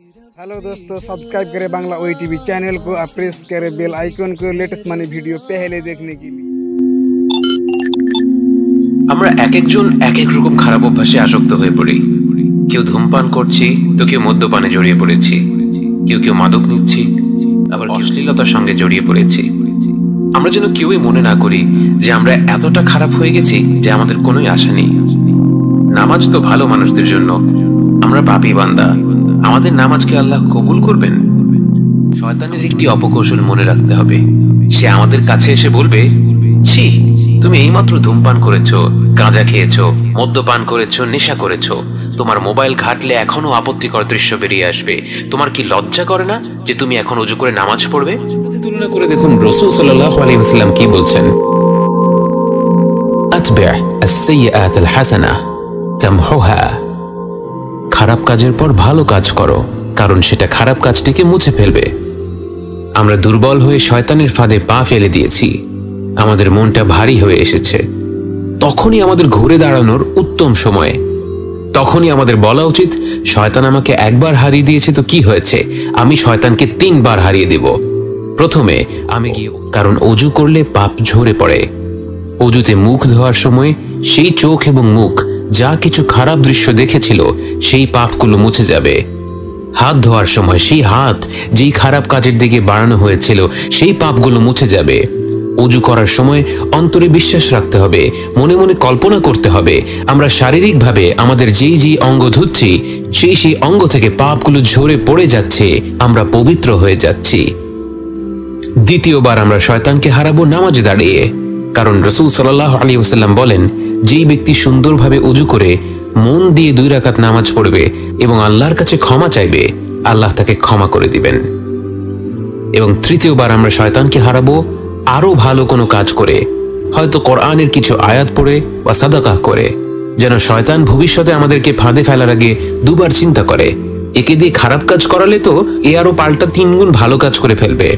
Hello दोस्तों, subscribe करें बांग्ला ओई टीवी चैनल को और प्रेस करें बेल आइकन को लेटेस्ट मानी वीडियो पहले देखने के लिए। আমরা এক একজন এক এক রকম খারাপ অভ্যাসে আসক্ত হয়ে পড়ি। কেউ ধূমপান করছি, তো কেউ মদ্যপানে জড়িয়ে পড়েছি, কেউ কেউ মাদক নিচ্ছি, আবার অশ্লীলতার সঙ্গে জড়িয়ে পড়েছি। আমরা যেন কেউই মনে না করি যে আমরা এতটা খারাপ হয়ে গেছি যে আমাদের কোনোই আশা নেই। নামাজ তো ভালো মানুষদের জন্য, আমরা পাপী বান্দা। আমাদের নামাজকে আল্লাহ কবুল করবেন? শয়তানের একটি অপকৌশল মনে রাখতে হবে। সে আমাদের কাছে এসে বলবে, ছি, তুমি এইমাত্র ধূমপান করেছো, গাঁজা খেয়েছো, মদ্যপান করেছো, নেশা করেছো, তোমার মোবাইল ঘাটলে এখনো আপত্তিকর দৃশ্য বেরিয়ে আসবে। তোমার কি লজ্জা করে না যে তুমি এখন ওযু করে নামাজ পড়বে? তুলনা করে দেখুন রাসূল সাল্লাল্লাহু আলাইহি ওয়াসাল্লাম কি বলছেন। আতবা' আস-সাইয়্যাত আল-হাসানাহ তামহুহা। খারাপ কাজের পর ভালো কাজ করো, কারণ সেটা খারাপ কাজটিকে মুছে ফেলবে। আমরা দুর্বল হয়ে শয়তানের ফাঁদে পা ফেলে দিয়েছি, আমাদের মনটা ভারী হয়ে এসেছে। তখনই আমাদের ঘুরে দাঁড়ানোর উত্তম সময়। তখনই আমাদের বলা উচিত, শয়তান আমাকে একবার হারিয়ে দিয়েছে তো কি হয়েছে, আমি শয়তানকে 3 বার হারিয়ে দেব। প্রথমে আমি গিয়ে, কারণ অজু করলে পাপ ঝরে পড়ে। অজুতে মুখ ধোয়ার সময় সেই চোখ এবং মুখ যা কিছু খারাপ দৃশ্য দেখেছিল সেই পাপগুলো মুছে যাবে। হাত ধোয়ার সময় সেই হাত যেই খারাপ কাজের দিকে বাড়ানো হয়েছিল সেই পাপগুলো মুছে যাবে। অজু করার সময় অন্তরে বিশ্বাস রাখতে হবে, মনে মনে কল্পনা করতে হবে আমরা শারীরিকভাবে আমাদের যেই অঙ্গ ধুচ্ছি সেই অঙ্গ থেকে পাপগুলো ঝরে পড়ে যাচ্ছে, আমরা পবিত্র হয়ে যাচ্ছি। দ্বিতীয়বার আমরা শয়তানকে হারাবো নামাজে দাঁড়িয়ে, কারণ রাসূল সাল্লাল্লাহু আলাইহি ওয়াসাল্লাম বলেন, যেই ব্যক্তি সুন্দরভাবে অজু করে মন দিয়ে 2 রাকাত নামাজ পড়বে এবং আল্লাহর কাছে ক্ষমা চাইবে, আল্লাহ তাকে ক্ষমা করে দিবেন। এবং তৃতীয়বার আমরা শয়তানকে হারাবো আরো ভালো কোনো কাজ করে, হয়তো কোরআনের কিছু আয়াত পড়ে বা সাদাকা করে, যেন শয়তান ভবিষ্যতে আমাদেরকে ফাঁদে ফেলার আগে 2 বার চিন্তা করে, একে দিয়ে খারাপ কাজ করালে তো এ আরো পাল্টা 3 গুণ ভালো কাজ করে ফেলবে।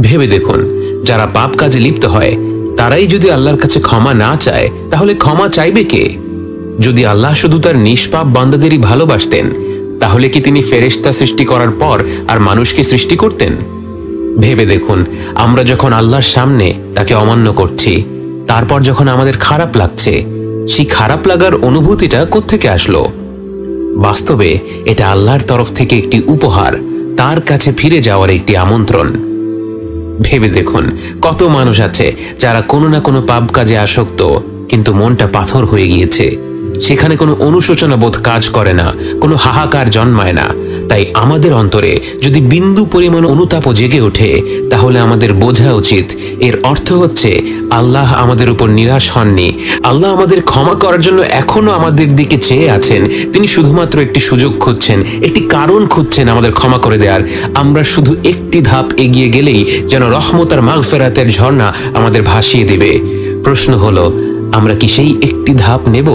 ভেবে দেখুন, যারা পাপ কাজে লিপ্ত হয় তারাই যদি আল্লাহর কাছে ক্ষমা না চায়, তাহলে ক্ষমা চাইবে কে? যদি আল্লাহ শুধু তার নিষ্পাপ বান্দাদেরই ভালোবাসতেন, তাহলে কি তিনি ফেরেশতা সৃষ্টি করার পর আর মানুষকে সৃষ্টি করতেন? ভেবে দেখুন, আমরা যখন আল্লাহর সামনে তাকে অমান্য করছি, তারপর যখন আমাদের খারাপ লাগছে, সেই খারাপ লাগার অনুভূতিটা কোত্থেকে আসলো? বাস্তবে এটা আল্লাহর তরফ থেকে একটি উপহার, তার কাছে ফিরে যাওয়ার একটি আমন্ত্রণ। ভেবে দেখুন, কত মানুষ আছে যারা কোনো না কোনো পাপ কাজে আসক্ত, কিন্তু মনটা পাথর হয়ে গিয়েছে। সেখানে কোনো অনুশোচনা বোধ কাজ করে না, কোনো হাহাকার জন্মায় না। তাই আমাদের অন্তরে যদি বিন্দু পরিমাণ অনুতাপও জেগে ওঠে, তাহলে আমাদের বোঝা উচিত এর অর্থ হচ্ছে আল্লাহ আমাদের উপর নিরাশ হননি। আল্লাহ আমাদের ক্ষমা করার জন্য এখনো আমাদের দিকে চেয়ে আছেন। তিনি শুধুমাত্র একটি সুযোগ খুঁজছেন, একটি কারণ খুঁজছেন আমাদের ক্ষমা করে দেওয়ার। আমরা শুধু একটি ধাপ এগিয়ে গেলেই যেন রহমত আর মাগফিরাতের ঝর্ণা আমাদের ভাসিয়ে দেবে। প্রশ্ন হলো, আমরা কি সেই একটি ধাপ নেব?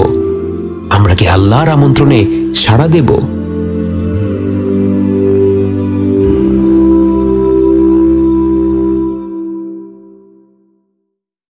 আমরা কি আল্লাহর আমন্ত্রণে সাড়া দেব?